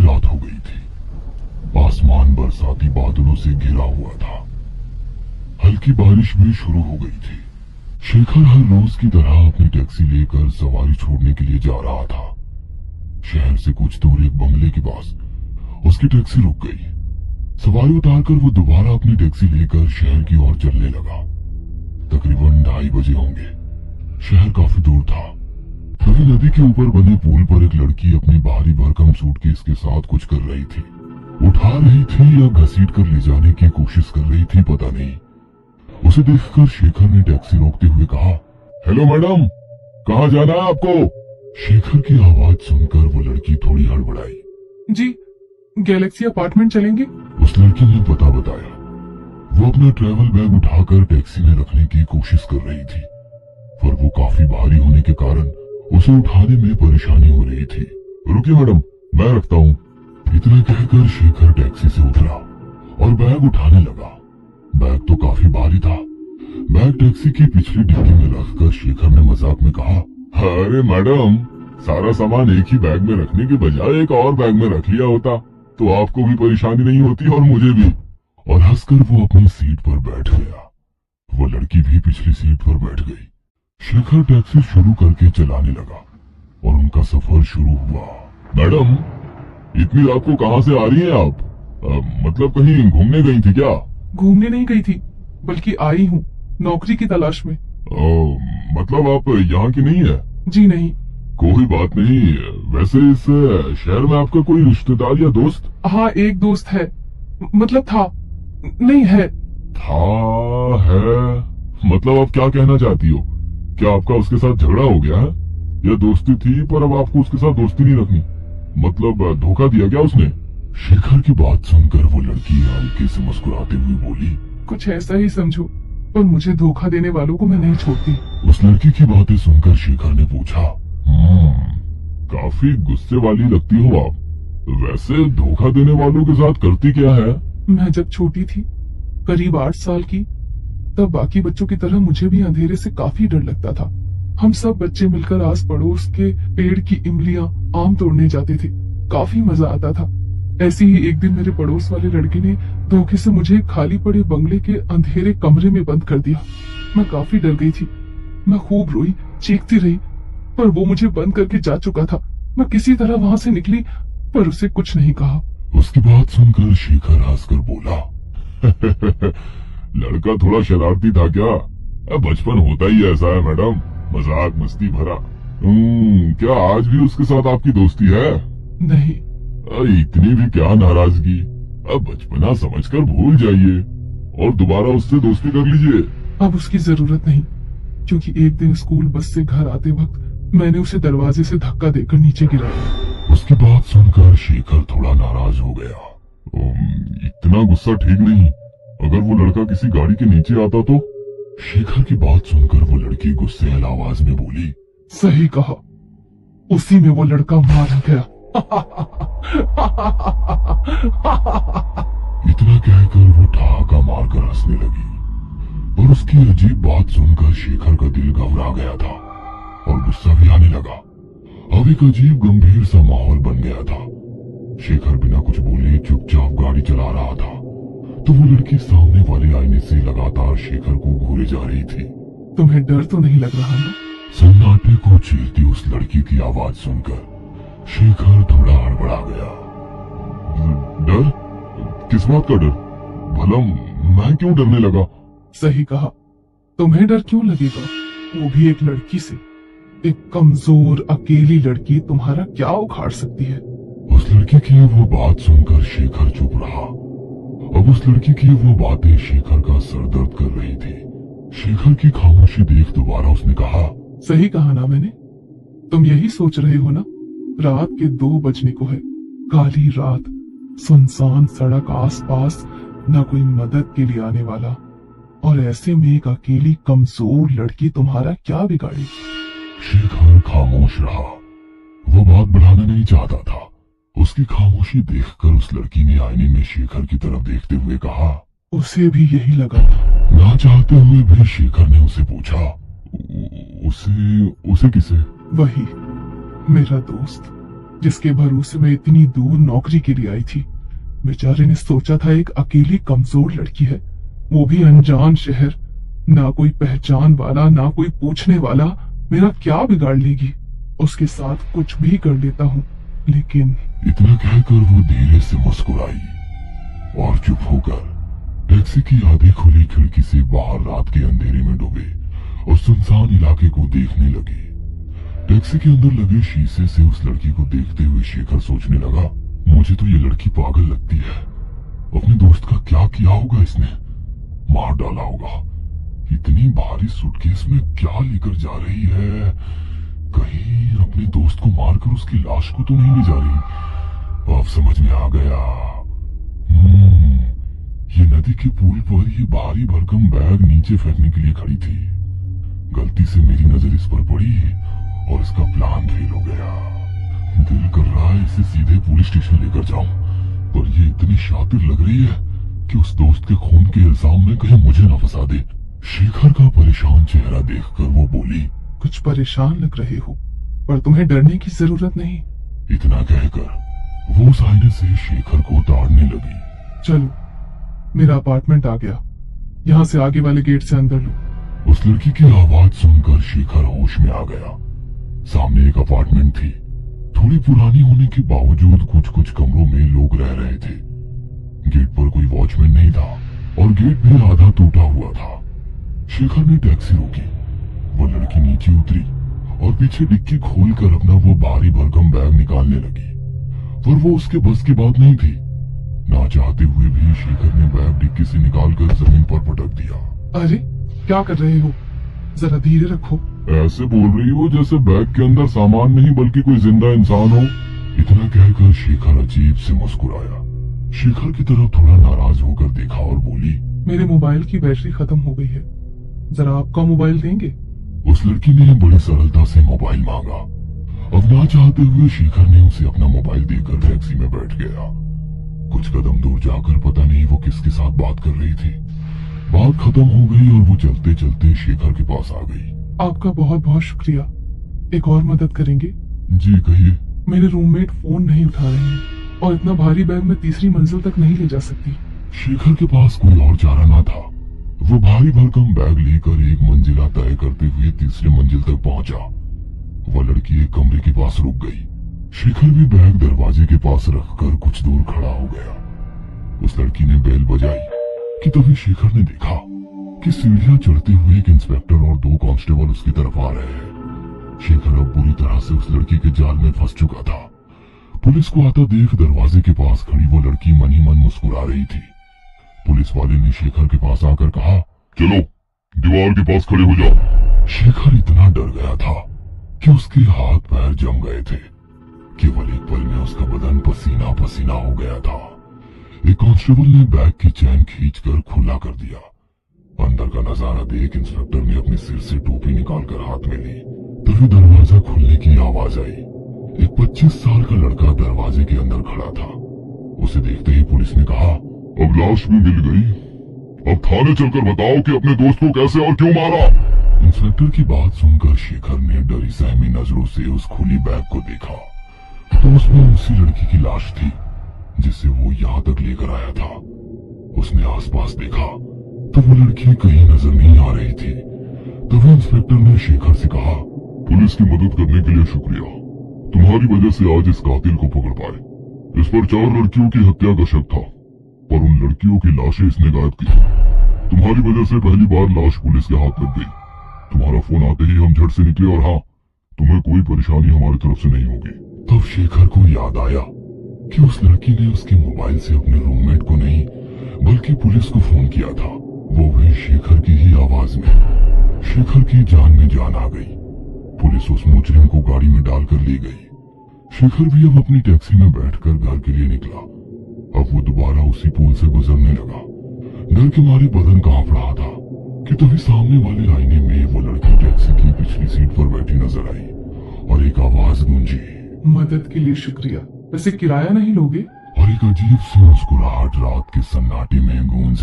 की रात हो गई थी। आसमान बरसाती बादलों से घिरा हुआ था। हल्की बारिश भी शुरू हो गई थी। शेखर हर रोज की तरह अपनी टैक्सी लेकर सवारी छोड़ने के लिए जा रहा था। शहर से कुछ दूर एक बंगले के पास उसकी टैक्सी रुक गई। सवारी उतारकर वो दोबारा अपनी टैक्सी लेकर शहर की ओर चलने लगा। तकरीबन 2:30 बजे होंगे। शहर काफी दूर था। तभी नदी के ऊपर बने पुल पर एक लड़की अपनी भारी भरकम सूटकेस के साथ कुछ कर रही थी। उठा रही थी या घसीट कर ले जाने की कोशिश कर रही थी, पता नहीं। उसे देखकर शेखर ने टैक्सी रोकते हुए कहा, हेलो मैडम, कहाँ जाना है आपको? शेखर की आवाज सुनकर वो लड़की थोड़ी हड़बड़ाई। जी, गैलेक्सी अपार्टमेंट चलेंगे? उस लड़की ने पता बताया। वो अपना ट्रैवल बैग उठाकर टैक्सी में रखने की कोशिश कर रही थी, पर वो काफी भारी होने के कारण उसे उठाने में परेशानी हो रही थी। रुकिए मैडम, मैं रखता हूँ। इतना कहकर शेखर टैक्सी से उतरा और बैग उठाने लगा। बैग तो काफी भारी था। बैग टैक्सी की पिछली डिक्की में रखकर शेखर ने मजाक में कहा, अरे मैडम, सारा सामान एक ही बैग में रखने के बजाय एक और बैग में रख लिया होता तो आपको भी परेशानी नहीं होती और मुझे भी। और हंसकर वो अपनी सीट पर बैठ गया। वो लड़की भी पिछली सीट पर बैठ गई। शेखर टैक्सी शुरू करके चलाने लगा और उनका सफर शुरू हुआ। मैडम, इतनी रात को कहाँ से आ रही हैं आप? मतलब कहीं घूमने गई थी क्या? घूमने नहीं गई थी, बल्कि आई हूँ नौकरी की तलाश में। मतलब आप यहाँ की नहीं है? जी नहीं। कोई बात नहीं। वैसे इस शहर में आपका कोई रिश्तेदार या दोस्त? हाँ, एक दोस्त है, मतलब था, नहीं है। था है? मतलब आप क्या कहना चाहती हो? क्या आपका उसके साथ झगड़ा हो गया है या दोस्ती थी पर अब आपको उसके साथ दोस्ती नहीं रखनी? मतलब धोखा दिया क्या उसने? शेखर की बात सुनकर वो लड़की हल्के से मुस्कुराते हुए बोली, कुछ ऐसा ही समझो, पर मुझे धोखा देने वालों को मैं नहीं छोड़ती। उस लड़की की बातें सुनकर शेखर ने पूछा, काफी गुस्से वाली लगती हो आप। वैसे धोखा देने वालों के साथ करती क्या है? मैं जब छोटी थी, करीब 8 साल की, तब बाकी बच्चों की तरह मुझे भी अंधेरे से काफी डर लगता था। हम सब बच्चे मिलकर आस पड़ोस के पेड़ की इमलियां, आम तोड़ने जाते थे। काफी मजा आता था। ऐसे ही एक दिन मेरे पड़ोस वाले लड़के ने धोखे से मुझे खाली पड़े बंगले के अंधेरे कमरे में बंद कर दिया। मैं काफी डर गई थी। मैं खूब रोई, चीखती रही, पर वो मुझे बंद करके जा चुका था। मैं किसी तरह वहां से निकली, पर उसे कुछ नहीं कहा। उसकी बात सुनकर शेखर हंसकर बोला, लड़का थोड़ा शरारती था क्या? बचपन होता ही ऐसा है मैडम, मजाक मस्ती भरा। क्या आज भी उसके साथ आपकी दोस्ती है? नहीं। इतनी भी क्या नाराजगी? अब बचपना समझकर भूल जाइए और दोबारा उससे दोस्ती कर लीजिए। अब उसकी जरूरत नहीं, क्योंकि एक दिन स्कूल बस से घर आते वक्त मैंने उसे दरवाजे से धक्का देकर नीचे गिराया। उसकी बात सुनकर शेखर थोड़ा नाराज हो गया। इतना गुस्सा ठीक नहीं। अगर वो लड़का किसी गाड़ी के नीचे आता तो? शेखर की बात सुनकर वो लड़की गुस्से वाली आवाज में बोली, सही कहा, उसी में वो लड़का मार गया। इतना कहकर वो ठहाका मारकर हंसने लगी। और उसकी अजीब बात सुनकर शेखर का दिल घबरा गया था और गुस्सा भी आने लगा। अब एक अजीब गंभीर सा माहौल बन गया था। शेखर बिना कुछ बोले चुपचाप गाड़ी चला रहा था, तो वो लड़की सामने वाले आईने से लगातार शेखर को घूरे जा रही थी। तुम्हें डर तो नहीं लग रहा ना? सन्नाटे को चीरती उस लड़की की आवाज सुनकर शेखर थोड़ा हड़बड़ा गया। डर? किस बात का डर? भला मैं क्यों डरने लगा? सही कहा, तुम्हें डर क्यों लगेगा? वो भी एक लड़की से। एक कमजोर अकेली लड़की तुम्हारा क्या उखाड़ सकती है? उस लड़की की वो बात सुनकर शेखर चुप रहा। अब उस लड़की की वो बातें शेखर का सर दर्द कर रही थी। शेखर की खामोशी देख दोबारा उसने कहा, सही कहा ना मैंने? तुम यही सोच रहे हो ना? रात के 2 बजने को है, काली रात, सुनसान सड़क, आसपास न कोई मदद के लिए आने वाला, और ऐसे में एक अकेली कमजोर लड़की तुम्हारा क्या बिगाड़ेगी? शेखर खामोश रहा। वो बात बढ़ाना नहीं चाहता था। उसकी खामोशी देखकर उस लड़की ने आईने में शेखर की तरफ देखते हुए कहा, उसे भी यही लगा था। ना चाहते हुए भी शेखर ने उसे पूछा, उसे किसे? वही, मेरा दोस्त। जिसके भरोसे में इतनी दूर नौकरी के लिए आई थी। बेचारे ने सोचा था एक अकेली कमजोर लड़की है, वो भी अनजान शहर, ना कोई पहचान वाला ना कोई पूछने वाला, मेरा क्या बिगाड़ लेगी। उसके साथ कुछ भी कर लेता हूँ, लेकिन इतना कहकर वो धीरे से मुस्कुराई और चुप होकर टैक्सी की आधी खुली खिड़की से बाहर रात के अंधेरे में डूबे और सुनसान इलाके को देखने लगी। टैक्सी के अंदर लगे शीशे से उस लड़की को देखते हुए शेखर सोचने लगा, मुझे तो ये लड़की पागल लगती है। अपने दोस्त का क्या किया होगा इसने? मार डाला होगा। इतनी भारी सूटकेस में क्या लेकर जा रही है? कहीं अपने दोस्त को मारकर उसकी लाश को तो नहीं ले जा रही? अब समझ में आ गया। ये नदी के पुल पर ये भारी भरकम बैग नीचे फेंकने के लिए खड़ी थी। गलती से मेरी नजर इस पर पड़ी और इसका प्लान फेल हो गया। दिल कर रहा है इसे सीधे पुलिस स्टेशन लेकर जाऊं, पर ये इतनी शातिर लग रही है कि उस दोस्त के खून के इल्जाम में कहीं मुझे ना फंसा दे। शेखर का परेशान चेहरा देखकर वो बोली, कुछ परेशान लग रहे हो, पर तुम्हें डरने की जरूरत नहीं। इतना कहकर वो उस आईने से शेखर को ताड़ने लगी। चलो, मेरा अपार्टमेंट आ गया, यहाँ से आगे वाले गेट से अंदर लो। उस लड़की की आवाज सुनकर शेखर होश में आ गया। सामने एक अपार्टमेंट थी। थोड़ी पुरानी होने के बावजूद कुछ कुछ कमरों में लोग रह रहे थे। गेट पर कोई वॉचमैन नहीं था और गेट भी आधा टूटा हुआ था। शेखर ने टैक्सी रोकी। वो लड़की नीचे उतरी और पीछे डिक्की खोलकर अपना वो भारी भरकम बैग निकालने लगी, पर वो उसके बस की बात नहीं थी। ना चाहते हुए भी शेखर ने बैग डिक्की से निकालकर जमीन पर पटक दिया। अरे क्या कर रहे हो? जरा धीरे रखो। ऐसे बोल रही हो जैसे बैग के अंदर सामान नहीं बल्कि कोई जिंदा इंसान हो। इतना कहकर शेखर अजीब से मुस्कुराया। शेखर की तरफ थोड़ा नाराज होकर देखा और बोली, मेरे मोबाइल की बैटरी खत्म हो गई है, जरा आपका मोबाइल देंगे? उस लड़की ने बड़ी सरलता से मोबाइल मांगा। अब ना चाहते हुए शेखर ने उसे अपना मोबाइल देकर टैक्सी में बैठ गया। कुछ कदम दूर जाकर पता नहीं वो किसके साथ बात कर रही थी। बात खत्म हो गई और वो चलते चलते शेखर के पास आ गई। आपका बहुत बहुत शुक्रिया। एक और मदद करेंगे? जी कहिए। मेरे रूममेट फोन नहीं उठा रहे हैं और इतना भारी बैग मैं तीसरी मंजिल तक नहीं ले जा सकती। शेखर के पास कोई और चारा ना था। वो भारी भरकम बैग लेकर एक मंजिला तय करते हुए तीसरी मंजिल तक पहुंचा। वह लड़की एक कमरे के पास रुक गई। शेखर भी बैग दरवाजे के पास रखकर कुछ दूर खड़ा हो गया। उस लड़की ने बेल बजाई कि तभी शेखर ने देखा कि सीढ़ियां चढ़ते हुए एक इंस्पेक्टर और 2 कांस्टेबल उसकी तरफ आ रहे हैं। शेखर अब बुरी तरह से उस लड़की के जाल में फंस चुका था। पुलिस को आता देख दरवाजे के पास खड़ी वो लड़की मन ही मन मुस्कुरा रही थी। पुलिस वाले ने शेखर के पास आकर कहा, चलो दीवार के पास खड़े हो जाओ। शेखर इतना डर गया था कि उसके हाथ पैर जम गए थे। केवल एक पल में उसका बदन पसीना पसीना हो गया था। एक कांस्टेबल ने बैग की चैन खींचकर खुला कर दिया। अंदर का नजारा देख इंस्पेक्टर ने अपने सिर से टोपी निकालकर हाथ में ली। तभी दरवाजा खुलने की आवाज आई। एक 25 साल का लड़का दरवाजे के अंदर खड़ा था। उसे देखते ही पुलिस ने कहा, अब लाश भी मिल गई, अब थाने चलकर बताओ कि अपने दोस्त को कैसे और क्यों मारा। इंस्पेक्टर की बात सुनकर शेखर ने डरी सहमी नजरों से उस खुली बैग को देखा तो उसमें उसी लड़की की लाश थी जिसे वो यहाँ तक लेकर आया था। उसने आसपास देखा तो वो लड़की कहीं नजर नहीं आ रही थी। तभी इंस्पेक्टर ने शेखर से कहा, पुलिस की मदद करने के लिए शुक्रिया। तुम्हारी वजह से आज इस कातिल को पकड़ पाए। इस पर 4 लड़कियों की हत्या का शक था, पर उन लड़कियों की लाशें इसने गायब की। तुम्हारी वजह से पहली बार लाश पुलिस के हाथ लग गई। तुम्हारा फोन आते ही हम झट से निकले और हाँ, तुम्हें कोई परेशानी हमारी तरफ से नहीं होगी। तब शेखर को याद आया कि उस लड़की ने उसके मोबाइल से अपने रूममेट को नहीं बल्कि पुलिस को फोन किया था, वो भी शेखर की ही आवाज में। शेखर की जान में जान आ गई। पुलिस उस मुजरिम को गाड़ी में डालकर ले गई। शेखर भी अब अपनी टैक्सी में बैठकर घर के लिए निकला। अब वो दोबारा उसी पुल से गुजरने लगा। डर के मारे बदन कांप रहा था कि तभी सामने वाले आईने में वो लड़की टैक्सी की पिछली सीट पर बैठी नजर आई और एक आवाज गूंजी, मदद के लिए शुक्रिया, वैसे किराया नहीं लोगे? और एक अजीब सी मुस्कुराहट रात के सन्नाटे में गूंज